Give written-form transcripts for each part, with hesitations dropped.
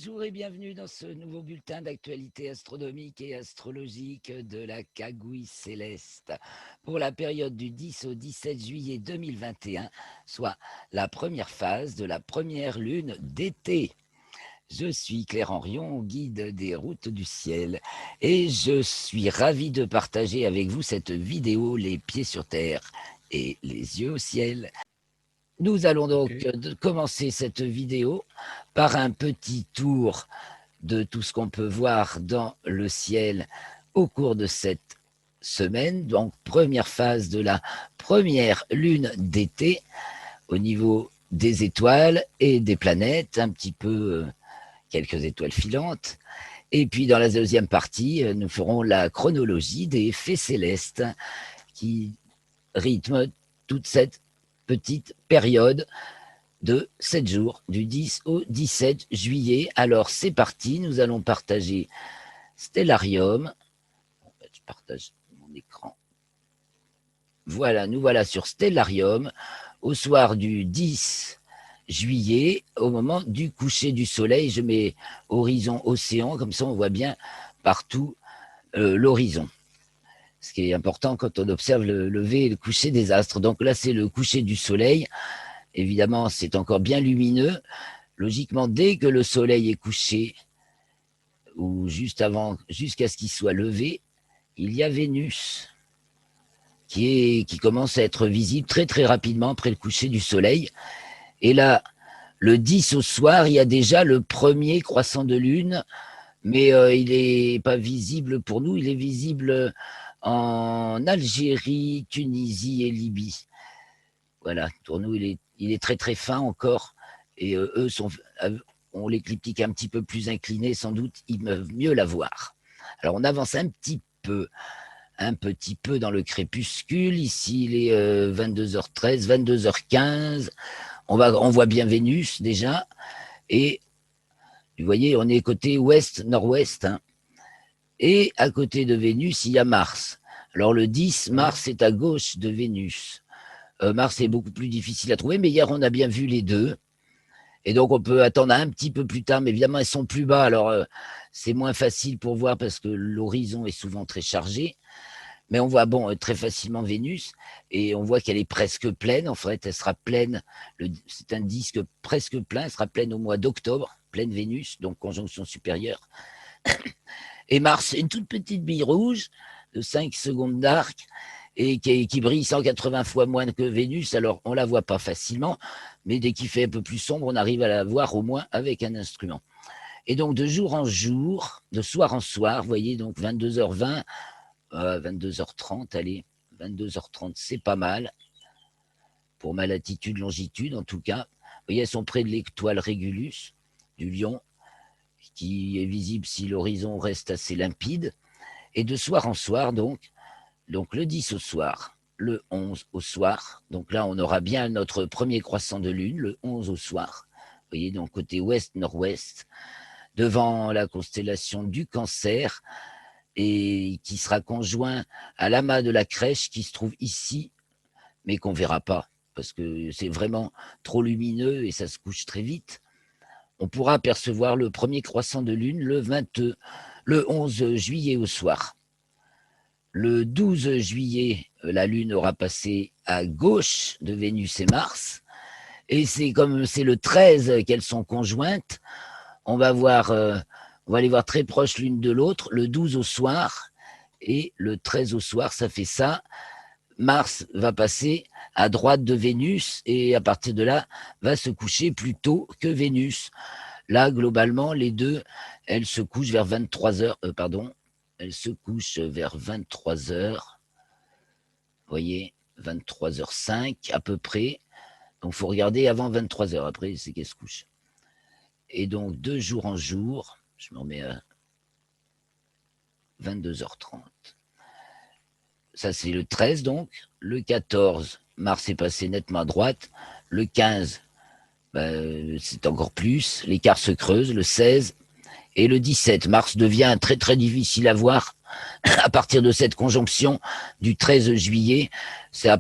Bonjour et bienvenue dans ce nouveau bulletin d'actualité astronomique et astrologique de la Cagouille Céleste pour la période du 10 au 17 juillet 2021, soit la première phase de la première lune d'été. Je suis Claire Henrion, guide des routes du ciel, et je suis ravi de partager avec vous cette vidéo les pieds sur terre et les yeux au ciel. Nous allons donc commencer cette vidéo par un petit tour de tout ce qu'on peut voir dans le ciel au cours de cette semaine. Donc, première phase de la première lune d'été au niveau des étoiles et des planètes, un petit peu quelques étoiles filantes. Et puis, dans la deuxième partie, nous ferons la chronologie des faits célestes qui rythment toute cette petite période de 7 jours, du 10 au 17 juillet. Alors, c'est parti, nous allons partager Stellarium. Je partage mon écran. Voilà, nous voilà sur Stellarium, au soir du 10 juillet, au moment du coucher du soleil. Je mets horizon océan, comme ça on voit bien partout l'horizon. Ce qui est important quand on observe le lever et le coucher des astres. Donc là, c'est le coucher du soleil. Évidemment, c'est encore bien lumineux. Logiquement, dès que le soleil est couché, ou juste avant, jusqu'à ce qu'il soit levé, il y a Vénus qui commence à être visible très très rapidement après le coucher du soleil. Et là, le 10 au soir, il y a déjà le premier croissant de lune, mais il n'est pas visible pour nous, il est visible en Algérie, Tunisie et Libye. Voilà, pour nous, il est très très fin encore, et eux ont l'écliptique un petit peu plus incliné, sans doute, ils peuvent mieux la voir. Alors on avance un petit peu dans le crépuscule. Ici, il est 22h13, 22h15. On voit bien Vénus déjà, et vous voyez, on est côté ouest-nord-ouest, hein. Et à côté de Vénus, il y a Mars. Alors le 10, Mars est à gauche de Vénus. Mars est beaucoup plus difficile à trouver, mais hier on a bien vu les deux. Et donc on peut attendre un petit peu plus tard, mais évidemment elles sont plus bas, alors c'est moins facile pour voir parce que l'horizon est souvent très chargé. Mais on voit très facilement Vénus, et on voit qu'elle est presque pleine. En fait, elle sera pleine, c'est un disque presque plein, elle sera pleine au mois d'octobre, pleine Vénus, donc conjonction supérieure. Et Mars, une toute petite bille rouge de 5 secondes d'arc, et qui brille 180 fois moins que Vénus. Alors on la voit pas facilement, mais dès qu'il fait un peu plus sombre, on arrive à la voir au moins avec un instrument. Et donc de jour en jour, de soir en soir, vous voyez, donc 22h20, 22h30, allez, 22h30, c'est pas mal, pour ma latitude, longitude en tout cas. Vous voyez, elles sont près de l'étoile Régulus, du Lion, qui est visible si l'horizon reste assez limpide. Et de soir en soir, donc le 10 au soir, le 11 au soir, donc là on aura bien notre premier croissant de lune, le 11 au soir, vous voyez, donc côté ouest-nord-ouest, devant la constellation du Cancer, et qui sera conjoint à l'amas de la Crèche qui se trouve ici, mais qu'on ne verra pas, parce que c'est vraiment trop lumineux et ça se couche très vite. On pourra apercevoir le premier croissant de lune le 11 juillet au soir. Le 12 juillet, la lune aura passé à gauche de Vénus et Mars, et c'est comme c'est le 13 qu'elles sont conjointes, on va les voir très proches l'une de l'autre, le 12 au soir et le 13 au soir, ça fait ça. Mars va passer à droite de Vénus, et à partir de là, va se coucher plus tôt que Vénus. Là, globalement, les deux, elles se couchent vers 23h, elles se couchent vers 23h, vous voyez, 23h05 à peu près. Donc, il faut regarder avant 23h, après, c'est qu'elles se couchent. Et donc, de jour en jour, je me remets à 22h30. Ça, c'est le 13, donc. Le 14, Mars est passé nettement à droite. Le 15, c'est encore plus. L'écart se creuse. Le 16 et le 17, Mars devient très, très difficile à voir à partir de cette conjonction du 13 juillet. Ça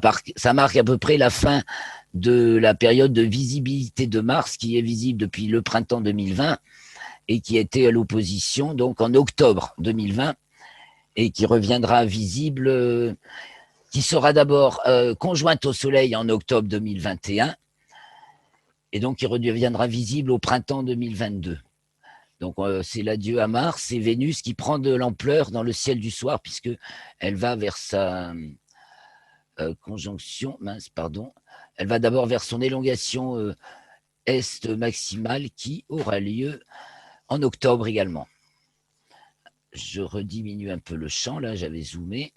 marque à peu près la fin de la période de visibilité de Mars, qui est visible depuis le printemps 2020. et qui était à l'opposition donc en octobre 2020 et qui reviendra visible, qui sera d'abord conjointe au Soleil en octobre 2021 et donc qui redeviendra visible au printemps 2022. Donc c'est l'adieu à Mars et Vénus qui prend de l'ampleur dans le ciel du soir puisque elle va vers sa conjonction, mince, pardon, elle va d'abord vers son élongation est maximale qui aura lieu en octobre également. Je rediminue un peu le champ, là j'avais zoomé.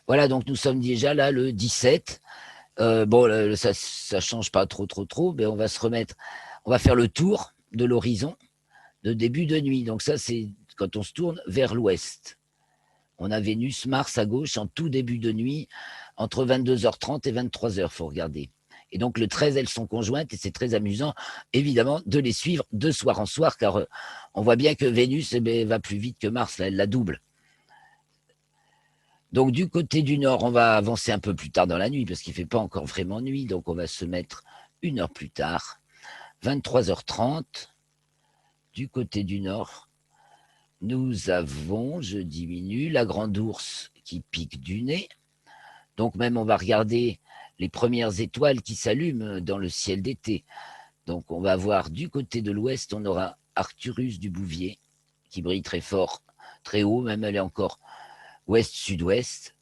Voilà, donc nous sommes déjà là le 17. Bon, ça change pas trop, mais on va se remettre, on va faire le tour de l'horizon de début de nuit. Donc ça, c'est quand on se tourne vers l'ouest. On a Vénus, Mars à gauche en tout début de nuit, entre 22h30 et 23h, faut regarder. Et donc le 13, elles sont conjointes et c'est très amusant, évidemment, de les suivre de soir en soir, car on voit bien que Vénus va plus vite que Mars, là, elle la double. Donc du côté du nord, on va avancer un peu plus tard dans la nuit, parce qu'il ne fait pas encore vraiment nuit, donc on va se mettre 1 heure plus tard, 23h30, du côté du nord. Nous avons, je diminue, la grande ours qui pique du nez. Donc même on va regarder les premières étoiles qui s'allument dans le ciel d'été. Donc on va voir du côté de l'ouest, on aura Arcturus du Bouvier qui brille très fort, très haut, même elle est encore ouest-sud-ouest.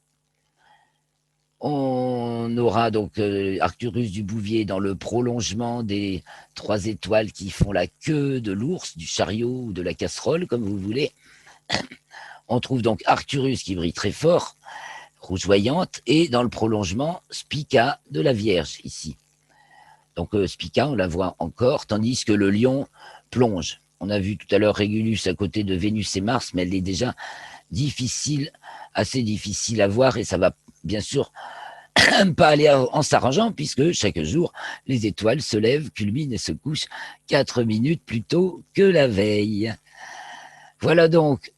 On aura donc Arcturus du Bouvier dans le prolongement des 3 étoiles qui font la queue de l'ours, du chariot ou de la casserole, comme vous voulez. On trouve donc Arcturus qui brille très fort, rougeoyante, et dans le prolongement, Spica de la Vierge, ici. Donc Spica, on la voit encore, tandis que le lion plonge. On a vu tout à l'heure Régulus à côté de Vénus et Mars, mais elle est déjà assez difficile à voir, et ça va bien sûr pas aller en s'arrangeant, puisque chaque jour, les étoiles se lèvent, culminent et se couchent 4 minutes plus tôt que la veille. Voilà donc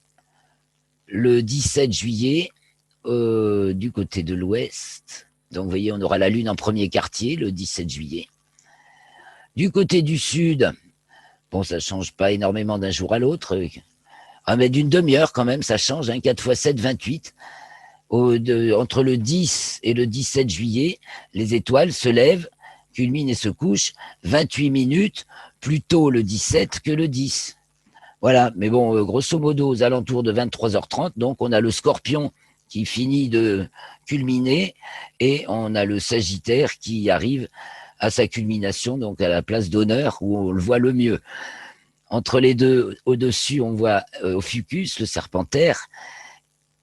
le 17 juillet, du côté de l'ouest. Donc vous voyez, on aura la Lune en premier quartier, le 17 juillet. Du côté du sud, bon, ça ne change pas énormément d'un jour à l'autre, mais d'une demi-heure quand même, ça change, 4 x 7, 28. Entre le 10 et le 17 juillet, les étoiles se lèvent, culminent et se couchent 28 minutes plus tôt le 17 que le 10. Voilà, mais bon, grosso modo, aux alentours de 23h30, donc on a le Scorpion qui finit de culminer et on a le Sagittaire qui arrive à sa culmination, donc à la place d'honneur où on le voit le mieux. Entre les deux, au-dessus, on voit Ophiuchus, le Serpentaire,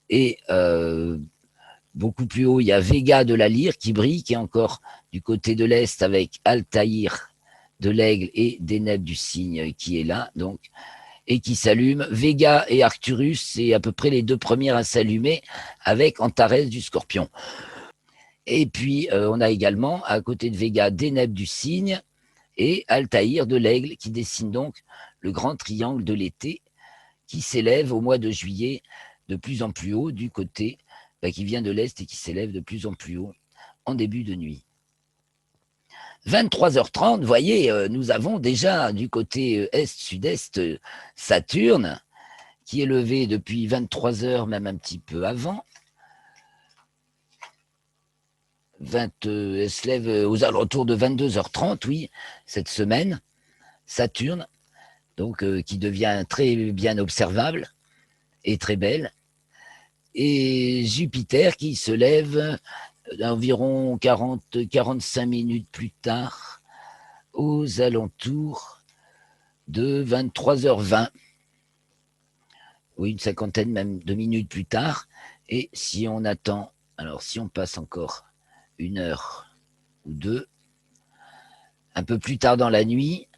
et beaucoup plus haut, il y a Vega de la Lyre qui brille, qui est encore du côté de l'Est avec Altaïr de l'Aigle et Deneb du Cygne qui est là, donc, et qui s'allume. Vega et Arcturus, c'est à peu près les 2 premières à s'allumer avec Antares du Scorpion. Et puis, on a également, à côté de Vega, Deneb du Cygne et Altaïr de l'Aigle qui dessine donc le grand triangle de l'été qui s'élève au mois de juillet de plus en plus haut du côté qui vient de l'Est et qui s'élève de plus en plus haut en début de nuit. 23h30, vous voyez, nous avons déjà du côté est-sud-est Saturne qui est levé depuis 23h, même un petit peu avant. Elle se lève aux alentours de 22h30, oui, cette semaine, Saturne, donc qui devient très bien observable et très belle. Et Jupiter qui se lève environ 40-45 minutes plus tard, aux alentours de 23h20. Oui, une cinquantaine même de minutes plus tard. Et si on attend, alors si on passe encore 1 heure ou 2, un peu plus tard dans la nuit,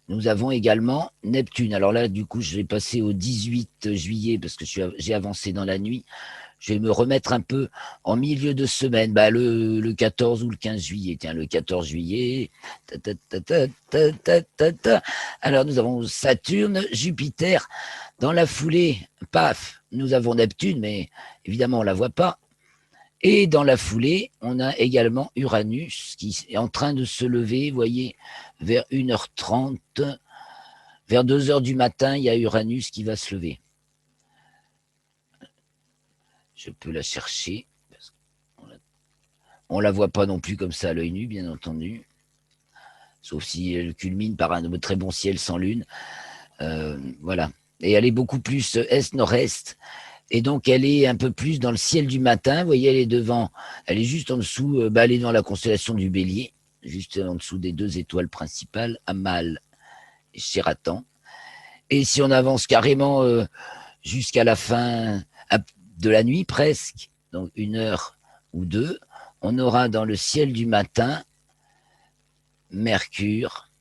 nous avons également Neptune. Alors là, du coup, je vais passer au 18 juillet parce que j'ai avancé dans la nuit. Je vais me remettre un peu en milieu de semaine, le 14 ou le 15 juillet. Tiens, le 14 juillet. Alors, nous avons Saturne, Jupiter. Dans la foulée, paf, nous avons Neptune, mais évidemment, on ne la voit pas. Et dans la foulée, on a également Uranus qui est en train de se lever, vous voyez, vers 1h30, vers 2h du matin, il y a Uranus qui va se lever. Je peux la chercher. On ne la voit pas non plus comme ça à l'œil nu, bien entendu. Sauf si elle culmine par un très bon ciel sans lune. Voilà. Et elle est beaucoup plus est-nord-est. Et donc, elle est un peu plus dans le ciel du matin. Vous voyez, elle est devant, elle est juste en dessous, elle est dans la constellation du Bélier, juste en dessous des 2 étoiles principales, Amal et Shératan. Et si on avance carrément jusqu'à la fin de la nuit, presque, donc 1 heure ou 2, on aura dans le ciel du matin Mercure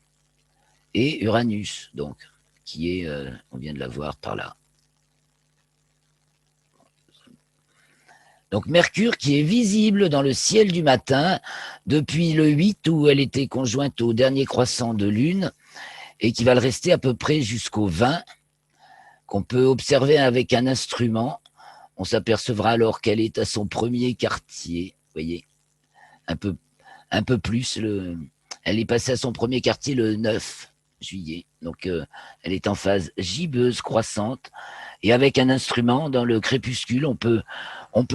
et Uranus, donc, qui est, on vient de la voir par là. Donc Mercure qui est visible dans le ciel du matin depuis le 8 où elle était conjointe au dernier croissant de lune et qui va le rester à peu près jusqu'au 20, qu'on peut observer avec un instrument. On s'apercevra alors qu'elle est à son premier quartier, vous voyez, un peu plus. Elle est passée à son premier quartier le 9 juillet. Donc elle est en phase gibbeuse croissante. Et avec un instrument, dans le crépuscule, on peut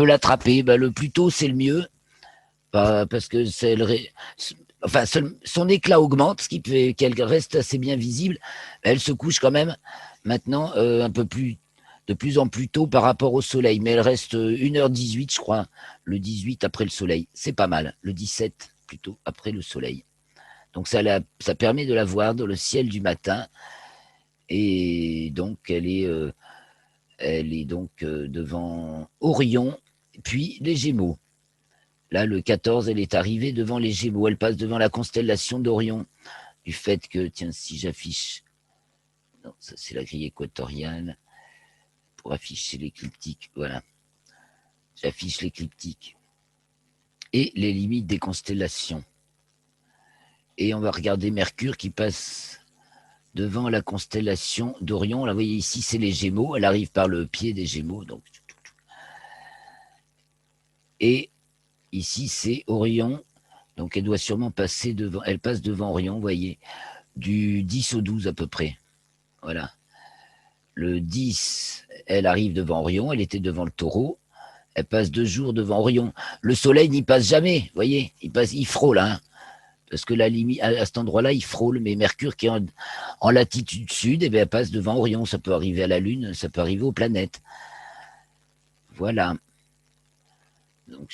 l'attraper. Le plus tôt, c'est le mieux. Parce que son éclat augmente, ce qui fait qu'elle reste assez bien visible. Elle se couche quand même maintenant de plus en plus tôt par rapport au soleil. Mais elle reste 1h18, je crois, le 18 après le soleil. C'est pas mal. Le 17 plutôt après le soleil. Donc ça permet de la voir dans le ciel du matin. Et donc elle est donc devant Orion, puis les Gémeaux. Là, le 14, elle est arrivée devant les Gémeaux. Elle passe devant la constellation d'Orion. Du fait que, tiens, si j'affiche... Non, ça c'est la grille équatoriale. Pour afficher l'écliptique, voilà. J'affiche l'écliptique. Et les limites des constellations. Et on va regarder Mercure qui passe devant la constellation d'Orion. Là, vous voyez ici, c'est les Gémeaux. Elle arrive par le pied des Gémeaux. Donc... Et ici, c'est Orion. Donc, elle doit sûrement passer devant. Elle passe devant Orion, vous voyez, du 10 au 12 à peu près. Voilà. Le 10, elle arrive devant Orion. Elle était devant le Taureau. Elle passe 2 jours devant Orion. Le Soleil n'y passe jamais, vous voyez. Il frôle, hein. Parce que la limite, à cet endroit-là, il frôle. Mais Mercure, qui est en latitude sud, elle passe devant Orion. Ça peut arriver à la Lune, ça peut arriver aux planètes. Voilà. Donc,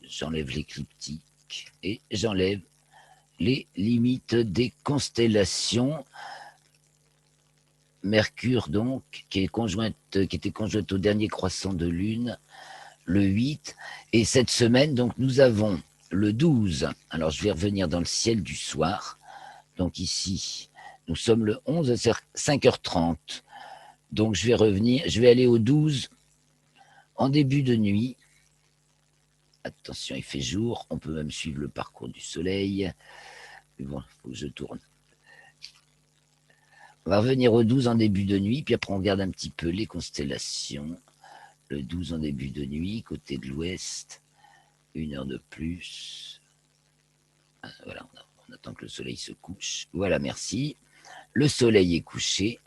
j'enlève l'écliptique et j'enlève les limites des constellations. Mercure, donc, qui était conjointe au dernier croissant de lune, le 8. Et cette semaine, donc, nous avons le 12. Alors, je vais revenir dans le ciel du soir. Donc, ici, nous sommes le 11 à 5h30. Donc, je vais aller au 12 en début de nuit. Attention, il fait jour. On peut même suivre le parcours du soleil. Mais bon, il faut que je tourne. On va revenir au 12 en début de nuit, puis après on regarde un petit peu les constellations. Le 12 en début de nuit, côté de l'ouest, 1 heure de plus. Voilà, on attend que le soleil se couche. Voilà, merci. Le soleil est couché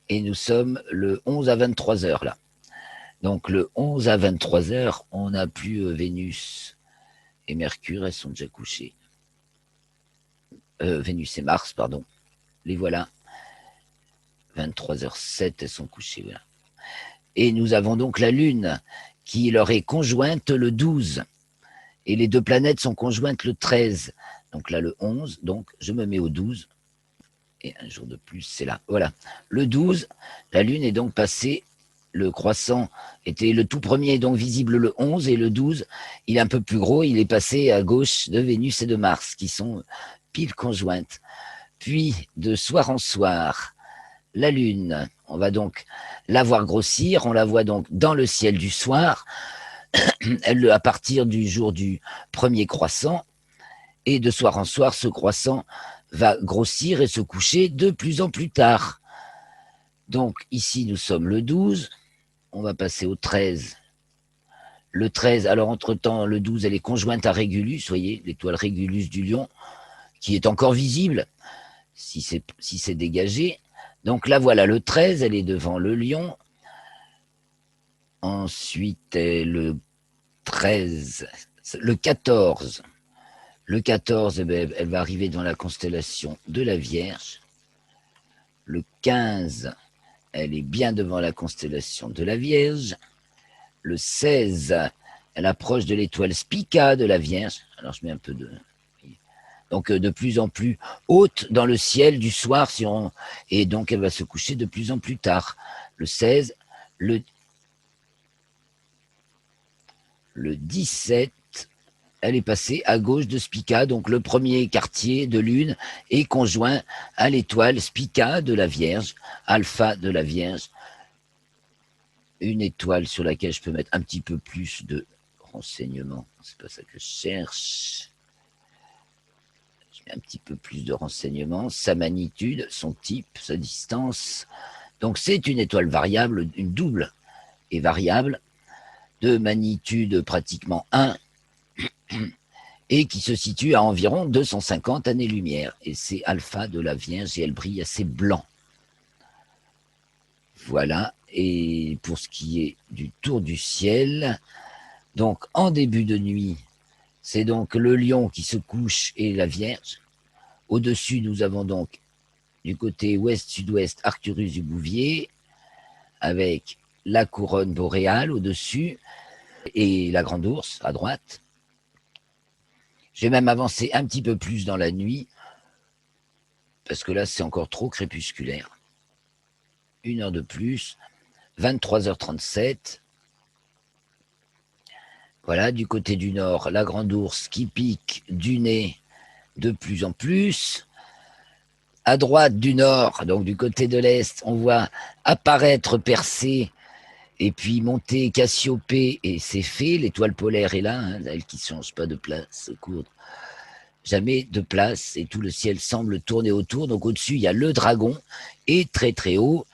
et nous sommes le 11 à 23 heures là. Donc le 11 à 23 heures, on n'a plus Vénus et Mercure, elles sont déjà couchées. Vénus et Mars, pardon. Les voilà. 23h07, elles sont couchées, voilà. Et nous avons donc la Lune qui leur est conjointe le 12. Et les 2 planètes sont conjointes le 13. Donc là, le 11, donc je me mets au 12. Et un jour de plus, c'est là. Voilà. Le 12, la Lune est donc passée, le croissant était le tout premier, donc visible le 11, et le 12, il est un peu plus gros, il est passé à gauche de Vénus et de Mars, qui sont pile conjointes. Puis, de soir en soir, la Lune, on va donc la voir grossir, on la voit donc dans le ciel du soir, à partir du jour du premier croissant, et de soir en soir, ce croissant va grossir et se coucher de plus en plus tard. Donc ici, nous sommes le 12, on va passer au 13, Le 13, alors entre-temps, le 12, elle est conjointe à Régulus, vous voyez, l'étoile Régulus du Lion, qui est encore visible, si c'est dégagé. Donc là, voilà, le 13, elle est devant le Lion. Ensuite, le 13, le 14. Le 14, eh ben, elle va arriver dans la constellation de la Vierge. Le 15, elle est bien devant la constellation de la Vierge. Le 16, elle approche de l'étoile Spica de la Vierge. Alors je mets un peu de... Donc de plus en plus haute dans le ciel du soir, et donc elle va se coucher de plus en plus tard. Le 16, le 17, elle est passée à gauche de Spica, donc le premier quartier de lune est conjoint à l'étoile Spica de la Vierge, Alpha de la Vierge, une étoile sur laquelle je peux mettre un petit peu plus de renseignements. C'est pas ça que je cherche. Je mets un petit peu plus de renseignements. Sa magnitude, son type, sa distance. Donc c'est une étoile variable, une double et variable, de magnitude pratiquement 1, et qui se situe à environ 250 années-lumière. Et c'est Alpha de la Vierge et elle brille assez blanc. Voilà. Et pour ce qui est du tour du ciel, donc en début de nuit, c'est donc le Lion qui se couche et la Vierge. Au-dessus, nous avons donc du côté ouest-sud-ouest Arcturus du Bouvier, avec la couronne boréale au-dessus et la grande ours à droite. Je vais même avancer un petit peu plus dans la nuit, parce que là, c'est encore trop crépusculaire. 1 heure de plus, 23h37. Voilà, du côté du nord, la grande ours qui pique du nez de plus en plus. À droite du nord, donc du côté de l'est, on voit apparaître Persée et puis monter Cassiopée et Céphée. L'étoile polaire est là, hein, elle qui ne change pas de place au cours jamais de place, et tout le ciel semble tourner autour. Donc au-dessus, il y a le dragon, et très très haut,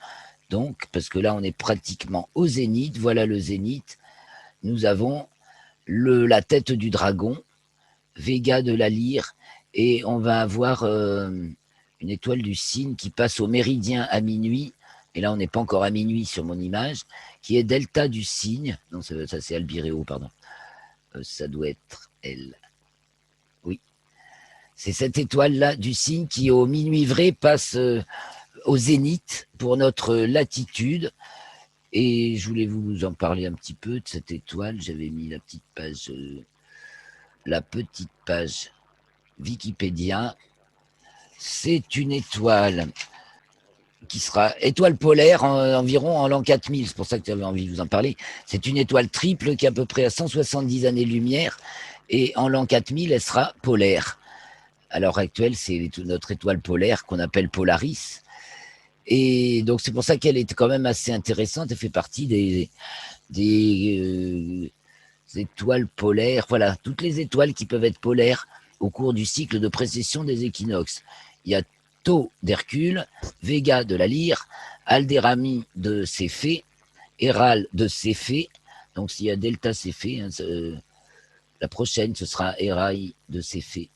donc, parce que là, on est pratiquement au zénith. Voilà le zénith. Nous avons la tête du dragon, Véga de la lyre, et on va avoir une étoile du cygne qui passe au méridien à minuit, et là, on n'est pas encore à minuit sur mon image, qui est delta du cygne. Non, ça c'est Albireo, pardon. Ça doit être elle. Oui. C'est cette étoile-là du cygne qui, au minuit vrai, passe au zénith pour notre latitude. Et je voulais vous en parler un petit peu de cette étoile. J'avais mis la petite page Wikipédia. C'est une étoile qui sera étoile polaire environ en l'an 4000. C'est pour ça que j'avais envie de vous en parler. C'est une étoile triple qui est à peu près à 170 années-lumière. Et en l'an 4000, elle sera polaire. À l'heure actuelle, c'est notre étoile polaire qu'on appelle Polaris. Et donc, c'est pour ça qu'elle est quand même assez intéressante. Elle fait partie des étoiles polaires. Voilà, toutes les étoiles qui peuvent être polaires au cours du cycle de précession des équinoxes. Il y a Tau d'Hercule, Véga de la lyre, Aldérami de Céphée, Héral de Céphée. Donc, s'il y a Delta Céphée, hein, la prochaine, ce sera Héraï de Céphée,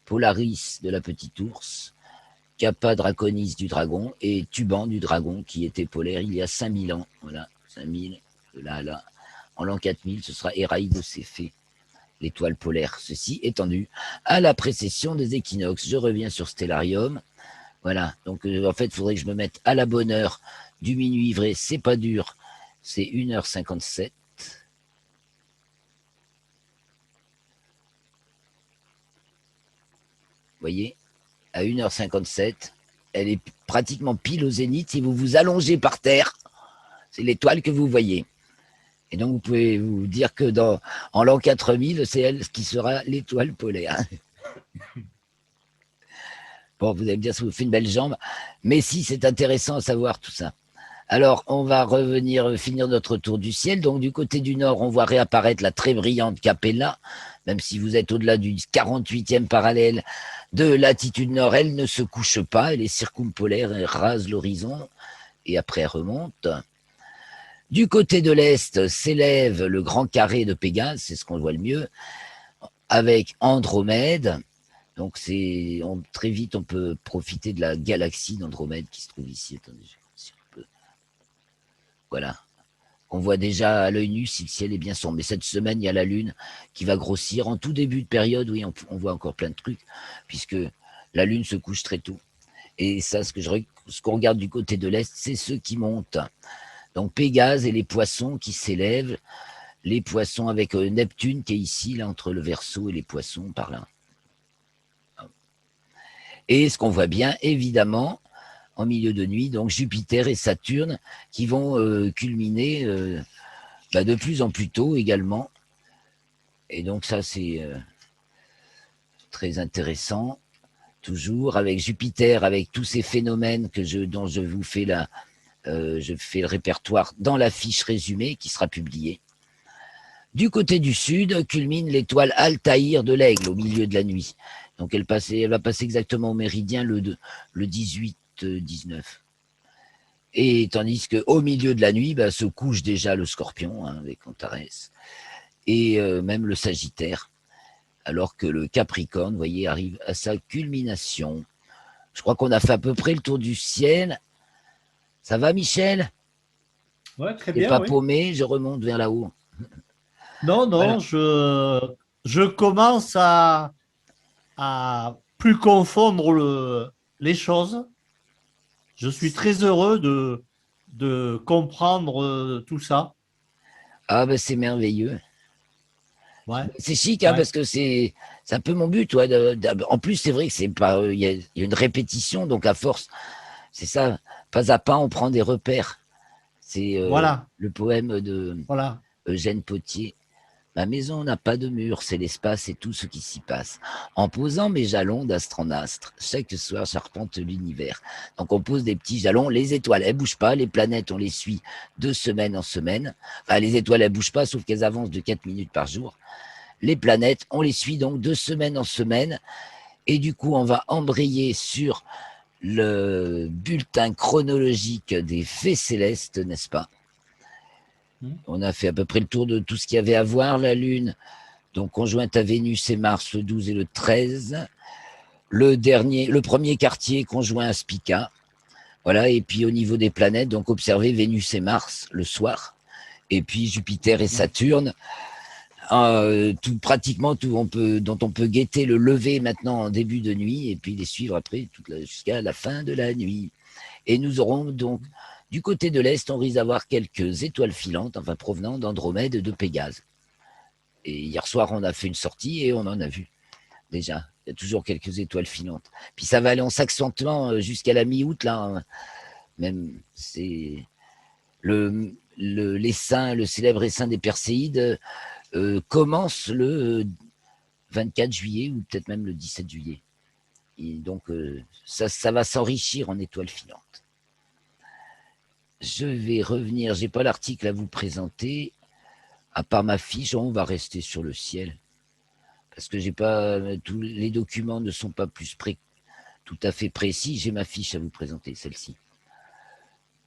Polaris de la petite ours, Kappa Draconis du dragon et Tuban du dragon qui était polaire il y a 5000 ans. Voilà, 5000, là à là. En l'an 4000, ce sera Héraï de Céphée, l'étoile polaire. Ceci étendu à la précession des équinoxes. Je reviens sur Stellarium. Voilà, donc en fait, il faudrait que je me mette à la bonne heure du minuit vrai. C'est pas dur, c'est 1h57. Vous voyez, à 1h57, elle est pratiquement pile au zénith. Si vous vous allongez par terre, c'est l'étoile que vous voyez. Et donc, vous pouvez vous dire que en l'an 4000, c'est elle qui sera l'étoile polaire. Bon, vous allez me dire, ça vous fait une belle jambe. Mais si, c'est intéressant à savoir tout ça. Alors, on va finir notre tour du ciel. Donc, du côté du nord, on voit réapparaître la très brillante Capella. Même si vous êtes au-delà du 48e parallèle de latitude nord, elle ne se couche pas. Elle est circumpolaire, elle rase l'horizon. Et après, elle remonte. Du côté de l'Est s'élève le grand carré de Pégase, c'est ce qu'on voit le mieux, avec Andromède. Donc très vite, on peut profiter de la galaxie d'Andromède qui se trouve ici. Attendez, si on peut. Voilà. On voit déjà à l'œil nu si le ciel est bien sombre. Mais cette semaine, il y a la Lune qui va grossir. En tout début de période, oui, on voit encore plein de trucs, puisque la Lune se couche très tôt. Et ça, ce qu'on regarde du côté de l'Est, c'est ceux qui montent. Donc Pégase et les poissons qui s'élèvent. Les poissons avec Neptune qui est ici, là, entre le Verseau et les poissons, par là. Et ce qu'on voit bien, évidemment, en milieu de nuit, donc Jupiter et Saturne qui vont culminer de plus en plus tôt également. Et donc ça, c'est très intéressant. Toujours avec Jupiter, avec tous ces phénomènes dont je vous fais là, je fais le répertoire dans la fiche résumée qui sera publiée. Du côté du sud, culmine l'étoile Altaïr de l'Aigle au milieu de la nuit. Donc elle va passer exactement au méridien le 18-19. Et tandis qu'au milieu de la nuit, se couche déjà le Scorpion avec Antares et même le Sagittaire, alors que le Capricorne, vous voyez, arrive à sa culmination. Je crois qu'on a fait à peu près le tour du ciel. Ça va, Michel? Ouais, très T'es bien, pas oui. paumé? Je remonte vers là-haut. Non, Voilà. non, je commence à plus confondre les choses. Je suis très heureux de comprendre tout ça. Ah ben c'est merveilleux. Ouais, C'est chic ouais. parce que c'est un peu mon but. Ouais, en plus, c'est vrai que c'est pas il y a une répétition, donc à force, c'est ça. Pas à pas, on prend des repères. C'est Voilà, le poème de voilà. Eugène Pottier. Ma maison n'a pas de mur, c'est l'espace et tout ce qui s'y passe. En posant mes jalons d'astre en astre, chaque soir j'arpente l'univers. Donc on pose des petits jalons, les étoiles elles bougent pas, les planètes on les suit de semaine en semaine. Enfin les étoiles elles bougent pas sauf qu'elles avancent de 4 minutes par jour. Les planètes on les suit donc de semaine en semaine et du coup on va embrayer sur le bulletin chronologique des faits célestes, n'est-ce pas? On a fait à peu près le tour de tout ce qu'il y avait à voir, la Lune. Donc conjointe à Vénus et Mars le 12 et le 13. Le premier quartier conjoint à Spica. Voilà, et puis au niveau des planètes, donc observer Vénus et Mars le soir. Et puis Jupiter et Saturne. Pratiquement tout dont on peut guetter le lever maintenant en début de nuit et puis les suivre après jusqu'à la fin de la nuit. Et nous aurons donc du côté de l'Est, on risque d'avoir quelques étoiles filantes, enfin provenant d'Andromède et de Pégase. Et hier soir, on a fait une sortie et on en a vu déjà. Il y a toujours quelques étoiles filantes. Puis ça va aller en s'accentuant jusqu'à la mi-août, là. Même, c'est l'essaim, le célèbre essaim des Perséides commence le 24 juillet ou peut-être même le 17 juillet. Et donc, ça va s'enrichir en étoiles filantes. Je vais revenir, j'ai pas l'article à vous présenter. À part ma fiche, on va rester sur le ciel. Parce que j'ai pas tous les documents ne sont pas tout à fait précis. J'ai ma fiche à vous présenter, celle-ci.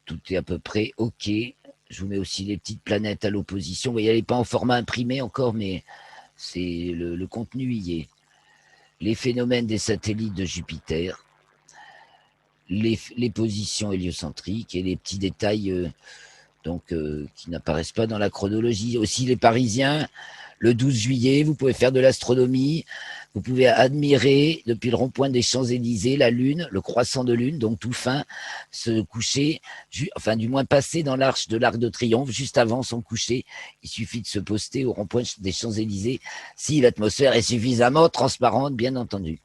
Tout est à peu près OK. Je vous mets aussi les petites planètes à l'opposition. Vous voyez, elle n'est pas en format imprimé encore, mais c'est le contenu y est. Les phénomènes des satellites de Jupiter, les positions héliocentriques et les petits détails qui n'apparaissent pas dans la chronologie. Aussi les Parisiens, le 12 juillet, vous pouvez faire de l'astronomie, vous pouvez admirer depuis le rond-point des Champs-Élysées la Lune, le croissant de Lune, donc tout fin, se coucher, enfin du moins passer dans l'arche de l'Arc de Triomphe, juste avant son coucher. Il suffit de se poster au rond-point des Champs-Élysées si l'atmosphère est suffisamment transparente, bien entendu.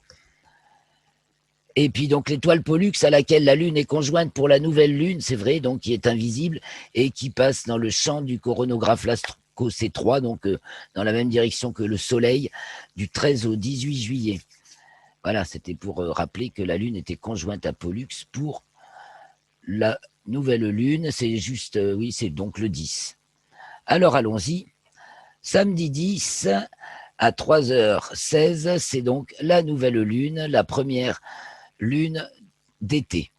Et puis donc l'étoile Pollux à laquelle la Lune est conjointe pour la nouvelle Lune, c'est vrai, donc qui est invisible et qui passe dans le champ du coronographe Lasco C3, donc dans la même direction que le Soleil, du 13 au 18 juillet. Voilà, c'était pour rappeler que la Lune était conjointe à Pollux pour la nouvelle Lune. C'est juste, oui, c'est donc le 10. Alors allons-y. Samedi 10 à 3h16, c'est donc la nouvelle Lune, la première Lune d'été.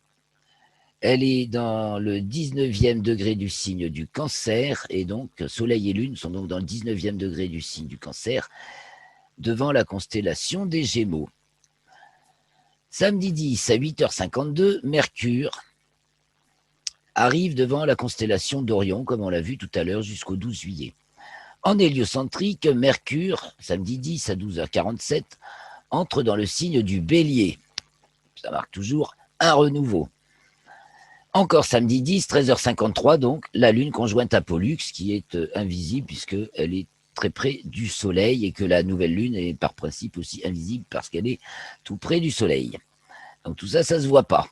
Elle est dans le 19e degré du signe du Cancer, et donc Soleil et Lune sont donc dans le 19e degré du signe du Cancer, devant la constellation des Gémeaux. Samedi 10 à 8h52, Mercure arrive devant la constellation d'Orion, comme on l'a vu tout à l'heure, jusqu'au 12 juillet. En héliocentrique, Mercure, samedi 10 à 12h47, entre dans le signe du Bélier. Ça marque toujours un renouveau. Encore samedi 10, 13h53, donc, la Lune conjointe à Pollux, qui est invisible puisqu'elle est très près du Soleil et que la nouvelle Lune est par principe aussi invisible parce qu'elle est tout près du Soleil. Donc tout ça, ça ne se voit pas.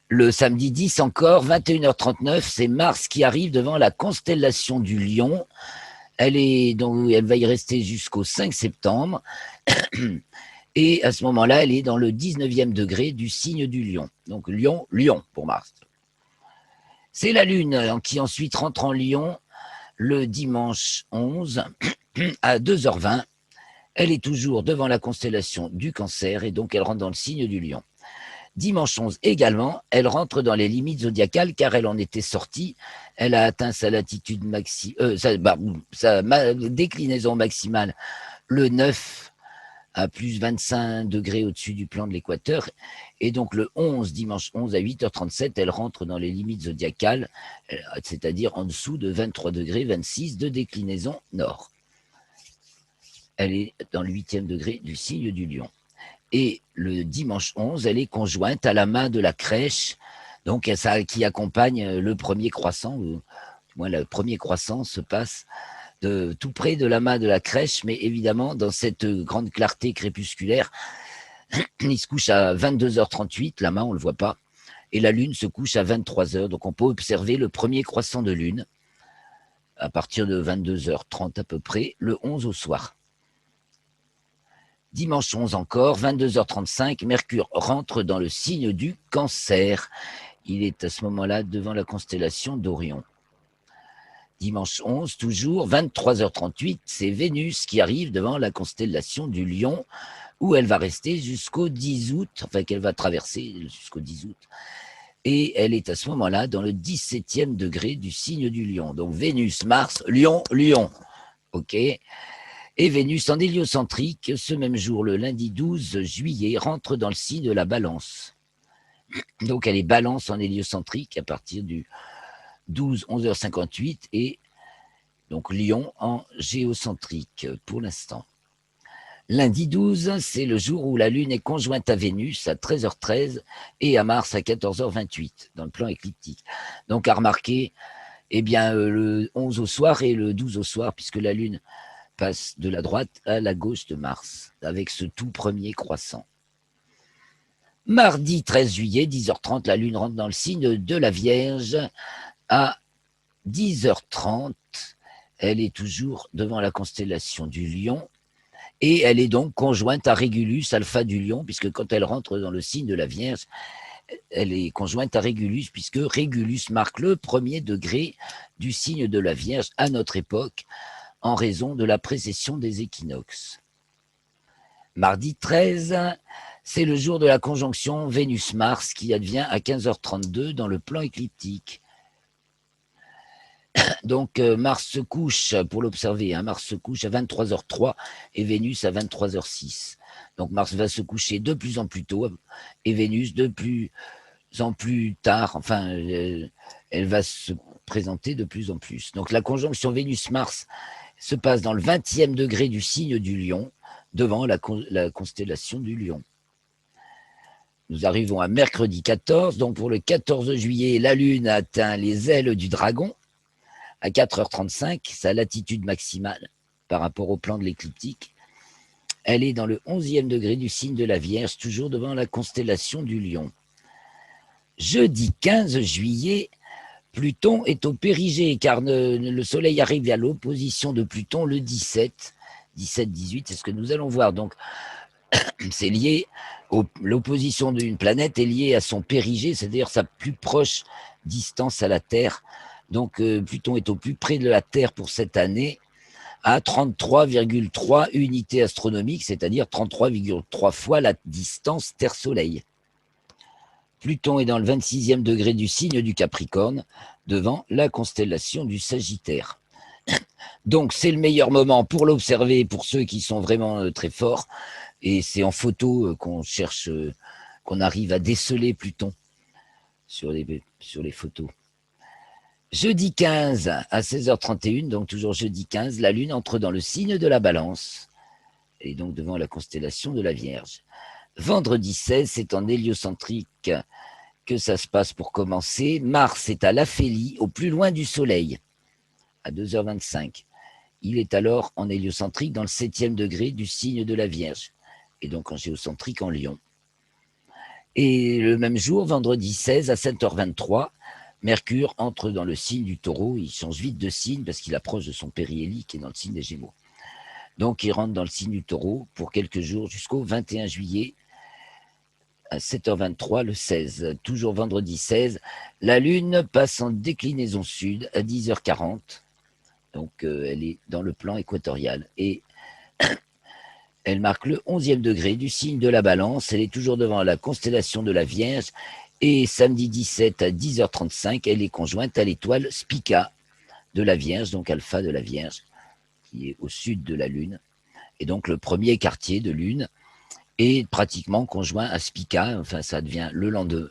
Le samedi 10 encore, 21h39, c'est Mars qui arrive devant la constellation du Lion. Elle va y rester jusqu'au 5 septembre. Et à ce moment-là, elle est dans le 19e degré du signe du Lion. Donc Lion, Lion pour Mars. C'est la Lune qui ensuite rentre en Lion le dimanche 11 à 2h20. Elle est toujours devant la constellation du Cancer et donc elle rentre dans le signe du Lion. Dimanche 11 également, elle rentre dans les limites zodiacales car elle en était sortie. Elle a atteint sa latitude sa déclinaison maximale le 9 à plus 25 degrés au-dessus du plan de l'équateur. Et donc le 11, dimanche 11 à 8h37, elle rentre dans les limites zodiacales, c'est-à-dire en dessous de 23 degrés 26 de déclinaison nord. Elle est dans le 8e degré du signe du Lion. Et le dimanche 11, elle est conjointe à la main de la crèche, donc ça qui accompagne le premier croissant. Le premier croissant se passe tout près de la main de la crèche, mais évidemment, dans cette grande clarté crépusculaire, il se couche à 22h38, la main, on ne le voit pas, et la Lune se couche à 23h, donc on peut observer le premier croissant de Lune à partir de 22h30 à peu près, le 11 au soir. Dimanche 11 encore, 22h35, Mercure rentre dans le signe du Cancer. Il est à ce moment-là devant la constellation d'Orion. Dimanche 11, toujours, 23h38, c'est Vénus qui arrive devant la constellation du Lion, où elle va rester jusqu'au 10 août, enfin qu'elle va traverser jusqu'au 10 août. Et elle est à ce moment-là dans le 17e degré du signe du Lion. Donc Vénus, Mars, Lion, Lion. OK. Et Vénus en héliocentrique, ce même jour, le lundi 12 juillet, rentre dans le signe de la Balance. Donc elle est Balance en héliocentrique à partir du 12, 11h58 et donc Lion en géocentrique pour l'instant. Lundi 12, c'est le jour où la Lune est conjointe à Vénus à 13h13 et à Mars à 14h28 dans le plan écliptique. Donc à remarquer, le 11 au soir et le 12 au soir, puisque la Lune passe de la droite à la gauche de Mars avec ce tout premier croissant. Mardi 13 juillet, 10h30, la Lune rentre dans le signe de la Vierge à 10h30. Elle est toujours devant la constellation du Lion et elle est donc conjointe à Régulus, alpha du Lion, puisque quand elle rentre dans le signe de la Vierge, elle est conjointe à Régulus, puisque Régulus marque le premier degré du signe de la Vierge à notre époque, en raison de la précession des équinoxes. Mardi 13, c'est le jour de la conjonction Vénus-Mars qui advient à 15h32 dans le plan écliptique. Donc Mars se couche, pour l'observer, Mars se couche à 23h03 et Vénus à 23h06. Donc Mars va se coucher de plus en plus tôt et Vénus de plus en plus tard, elle va se présenter de plus en plus. Donc la conjonction Vénus-Mars se passe dans le 20e degré du signe du Lion, devant la constellation du Lion. Nous arrivons à mercredi 14, donc pour le 14 juillet, la Lune a atteint les ailes du Dragon, à 4h35, sa latitude maximale par rapport au plan de l'écliptique. Elle est dans le 11e degré du signe de la Vierge, toujours devant la constellation du Lion. Jeudi 15 juillet, Pluton est au périgée, car le Soleil arrive à l'opposition de Pluton le 17, 17-18, c'est ce que nous allons voir. Donc, c'est lié, l'opposition d'une planète est liée à son périgée, c'est-à-dire sa plus proche distance à la Terre. Donc, Pluton est au plus près de la Terre pour cette année, à 33,3 unités astronomiques, c'est-à-dire 33,3 fois la distance Terre-Soleil. Pluton est dans le 26e degré du signe du Capricorne, devant la constellation du Sagittaire. Donc, c'est le meilleur moment pour l'observer pour ceux qui sont vraiment très forts. Et c'est en photo qu'on cherche, qu'on arrive à déceler Pluton sur les photos. Jeudi 15 à 16h31, donc toujours jeudi 15, la Lune entre dans le signe de la Balance, et donc devant la constellation de la Vierge. Vendredi 16, c'est en héliocentrique que ça se passe pour commencer. Mars est à l'aphélie, au plus loin du Soleil, à 2h25. Il est alors en héliocentrique dans le 7e degré du signe de la Vierge, et donc en géocentrique en Lion. Et le même jour, vendredi 16 à 7h23, Mercure entre dans le signe du Taureau. Il change vite de signe parce qu'il approche de son périhélie qui est dans le signe des Gémeaux. Donc il rentre dans le signe du Taureau pour quelques jours jusqu'au 21 juillet à 7h23 le 16. Toujours vendredi 16, la Lune passe en déclinaison sud à 10h40. Donc elle est dans le plan équatorial et elle marque le 11e degré du signe de la Balance. Elle est toujours devant la constellation de la Vierge. Et samedi 17 à 10h35, elle est conjointe à l'étoile Spica de la Vierge, donc Alpha de la Vierge, qui est au sud de la Lune. Et donc le premier quartier de Lune est pratiquement conjoint à Spica. Enfin, ça devient le lendemain,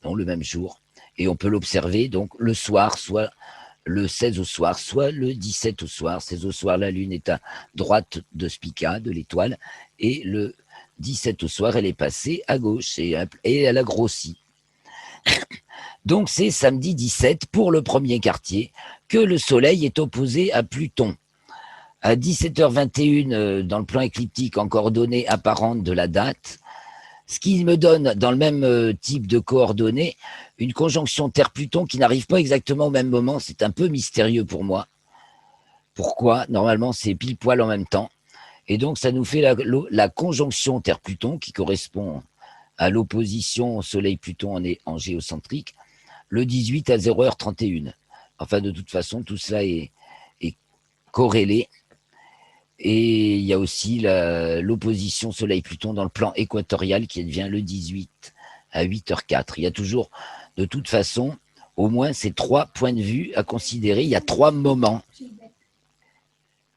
non, le même jour. Et on peut l'observer donc le soir, soit le 16 au soir, soit le 17 au soir. 16 au soir, la Lune est à droite de Spica, de l'étoile, et le 17 au soir, elle est passée à gauche et elle a grossi. Donc c'est samedi 17 pour le premier quartier que le Soleil est opposé à Pluton. À 17h21 dans le plan écliptique en coordonnées apparentes de la date, ce qui me donne dans le même type de coordonnées une conjonction Terre-Pluton qui n'arrive pas exactement au même moment. C'est un peu mystérieux pour moi. Pourquoi? Normalement c'est pile poil en même temps. Et donc ça nous fait la conjonction Terre-Pluton qui correspond à l'opposition Soleil-Pluton en géocentrique, le 18 à 0h31. Enfin, de toute façon, tout cela est corrélé. Et il y a aussi l'opposition Soleil-Pluton dans le plan équatorial qui devient le 18 à 8h04. Il y a toujours, de toute façon, au moins ces 3 points de vue à considérer. Il y a 3 moments.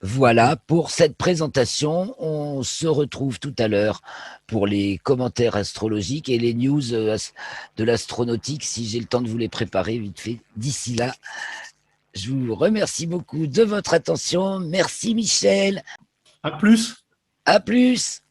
Voilà pour cette présentation. On se retrouve tout à l'heure pour les commentaires astrologiques et les news de l'astronautique, si j'ai le temps de vous les préparer vite fait. D'ici là, je vous remercie beaucoup de votre attention. Merci Michel. À plus. À plus.